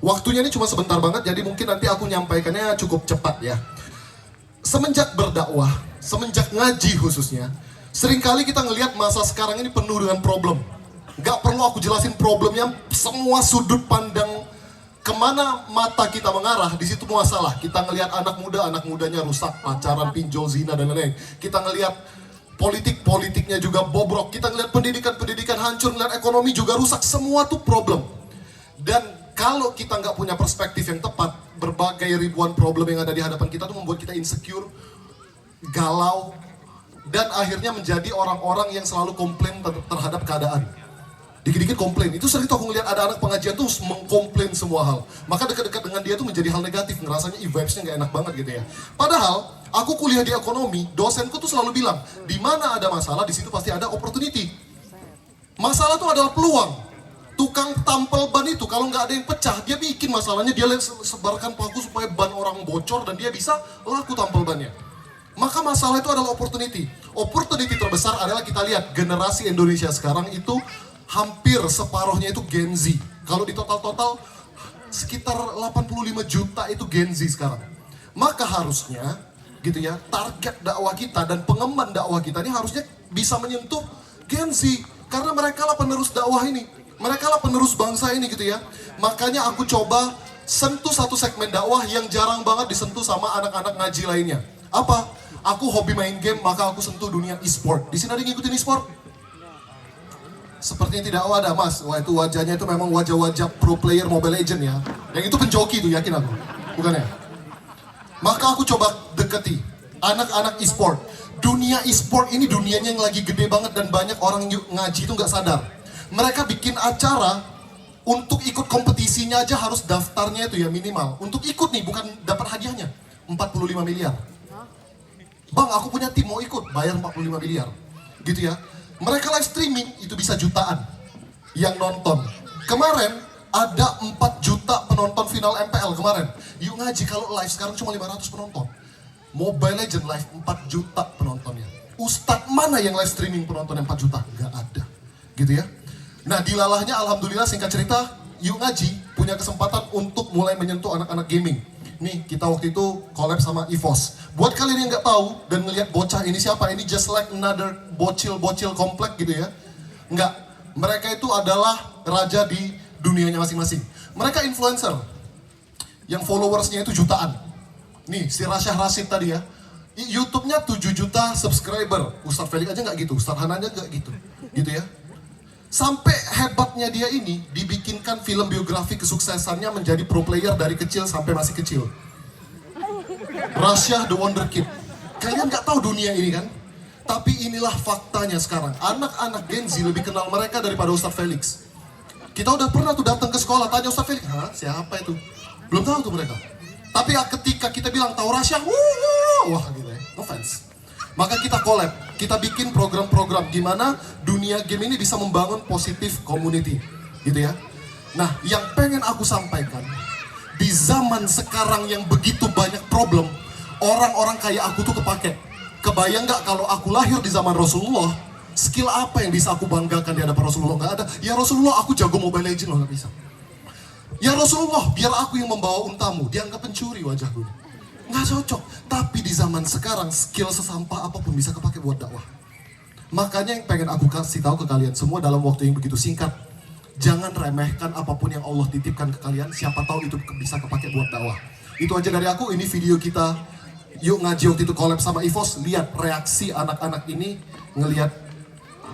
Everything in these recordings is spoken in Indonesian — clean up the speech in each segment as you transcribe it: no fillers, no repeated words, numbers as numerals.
Waktunya ini cuma sebentar banget, jadi mungkin nanti aku nyampaikannya cukup cepat ya. Semenjak berdakwah, semenjak ngaji khususnya, seringkali kita ngelihat masa sekarang ini penuh dengan problem. Gak perlu aku jelasin problemnya, semua sudut pandang kemana mata kita mengarah, di situ masalah. Kita ngelihat anak mudanya rusak, pacaran, pinjol, zina, dan lain-lain. Kita ngelihat politiknya juga bobrok. Kita ngelihat pendidikan hancur, ngelihat ekonomi juga rusak. Semua tuh problem. Dan kalau kita nggak punya perspektif yang tepat, berbagai ribuan problem yang ada di hadapan kita tuh membuat kita insecure, galau, dan akhirnya menjadi orang-orang yang selalu komplain terhadap keadaan. Dikit-dikit komplain. Itu sering tuh aku ngeliat ada anak pengajian tuh mengkomplain semua hal. Maka dekat-dekat dengan dia tuh menjadi hal negatif, ngerasanya vibes-nya nggak enak banget gitu ya. Padahal aku kuliah di ekonomi, dosenku tuh selalu bilang, di mana ada masalah, di situ pasti ada opportunity. Masalah tuh adalah peluang. Tukang tampal ban itu kalau nggak ada yang pecah, dia bikin masalahnya, dia sebarkan paku supaya ban orang bocor dan dia bisa laku tampal bannya. Maka masalah itu adalah opportunity. Opportunity terbesar adalah kita lihat generasi Indonesia sekarang itu hampir separuhnya itu Gen Z. Kalau di total sekitar 85 juta itu Gen Z sekarang. Maka harusnya gitu ya, target dakwah kita dan pengemban dakwah kita ini harusnya bisa menyentuh Gen Z, karena mereka lah penerus dakwah ini. Mereka lah penerus bangsa ini gitu ya. Makanya aku coba sentuh satu segmen dakwah yang jarang banget disentuh sama anak-anak ngaji lainnya. Apa? Aku hobi main game, maka aku sentuh dunia e-sport. Di sini ada yang ngikutin e-sport? Sepertinya tidak ada, Mas. Wah, itu wajahnya itu memang wajah-wajah pro player Mobile Legends ya. Yang itu penjoki tuh, yakin aku. Bukan ya? Maka aku coba deketi anak-anak e-sport. Dunia e-sport ini dunianya yang lagi gede banget dan banyak orang ngaji itu nggak sadar. Mereka bikin acara untuk ikut kompetisinya aja harus daftarnya itu ya minimal. Untuk ikut nih, bukan dapat hadiahnya 45 miliar. Bang, aku punya tim mau ikut, bayar 45 miliar. Gitu ya. Mereka live streaming itu bisa jutaan yang nonton. Kemarin ada 4 juta penonton final MPL kemarin. Yuk ngaji kalau live sekarang cuma 500 penonton. Mobile Legends live 4 juta penontonnya. Ustadz mana yang live streaming penonton yang 4 juta? Nggak ada. Gitu ya. Nah, dilalahnya alhamdulillah singkat cerita, Yuk Ngaji punya kesempatan untuk mulai menyentuh anak-anak gaming. Nih, kita waktu itu collab sama EVOS. Buat kalian yang nggak tahu dan ngelihat bocah ini siapa, ini just like another bocil-bocil komplek gitu ya. Nggak, mereka itu adalah raja di dunianya masing-masing. Mereka influencer, yang followersnya itu jutaan. Nih, si Rasyah Rashid tadi ya, YouTube-nya 7 juta subscriber. Ustadz Felix aja nggak gitu, Ustadz Hanan aja nggak gitu. Gitu ya. Sampai hebatnya dia ini dibikinkan film biografi kesuksesannya menjadi pro player dari kecil sampai masih kecil. Rasyah The Wonder Kid. Kalian nggak tahu dunia ini kan? Tapi inilah faktanya sekarang. Anak-anak Gen Z lebih kenal mereka daripada Ustadz Felix. Kita udah pernah tuh datang ke sekolah tanya Ustadz Felix, hah siapa itu? Belum tahu tuh mereka. Tapi ketika kita bilang tahu Rasyah, wah gitu ya, no offense. Maka kita collab, kita bikin program-program gimana dunia game ini bisa membangun positif community, gitu ya. Nah, yang pengen aku sampaikan, di zaman sekarang yang begitu banyak problem, orang-orang kayak aku tuh kepake. Kebayang nggak kalau aku lahir di zaman Rasulullah, skill apa yang bisa aku banggakan di hadapan Rasulullah? Nggak ada. Ya Rasulullah, aku jago Mobile Legends loh, nggak bisa. Ya Rasulullah, biar aku yang membawa untamu, dianggap pencuri wajahku. Nggak cocok, tapi di zaman sekarang skill sesampah apapun bisa kepake buat dakwah. Makanya yang pengen aku kasih tahu ke kalian semua dalam waktu yang begitu singkat, jangan remehkan apapun yang Allah titipkan ke kalian, siapa tahu itu bisa kepake buat dakwah. Itu aja dari aku, ini video kita Yuk Ngaji waktu itu collab sama EVOS. Lihat reaksi anak-anak ini ngelihat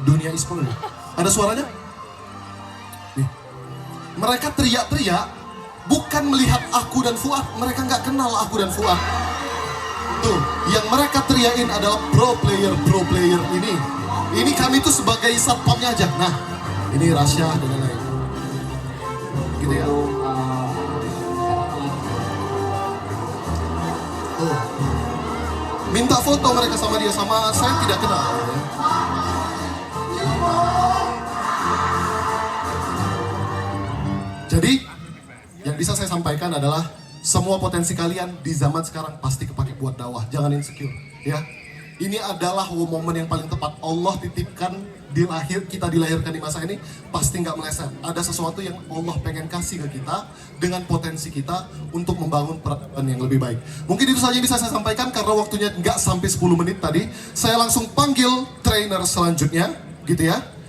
dunia e-sport. Ada suaranya? Nih. Mereka teriak-teriak bukan melihat aku dan Fuad, mereka nggak kenal aku dan Fuad. Tuh, yang mereka teriakin adalah pro player ini. Ini kami tuh sebagai satpamnya aja. Nah, ini Rasyah dan lain-lain. Gitu ya. Tuh. Minta foto mereka sama dia, sama saya tidak kenal. Ya. Jadi yang bisa saya sampaikan adalah semua potensi kalian di zaman sekarang pasti kepake buat dakwah. Jangan insecure, ya. Ini adalah momen yang paling tepat. Allah titipkan kita dilahirkan di masa ini pasti nggak meleset. Ada sesuatu yang Allah pengen kasih ke kita dengan potensi kita untuk membangun peradaban yang lebih baik. Mungkin itu saja yang bisa saya sampaikan karena waktunya nggak sampai 10 menit tadi. Saya langsung panggil trainer selanjutnya, gitu ya.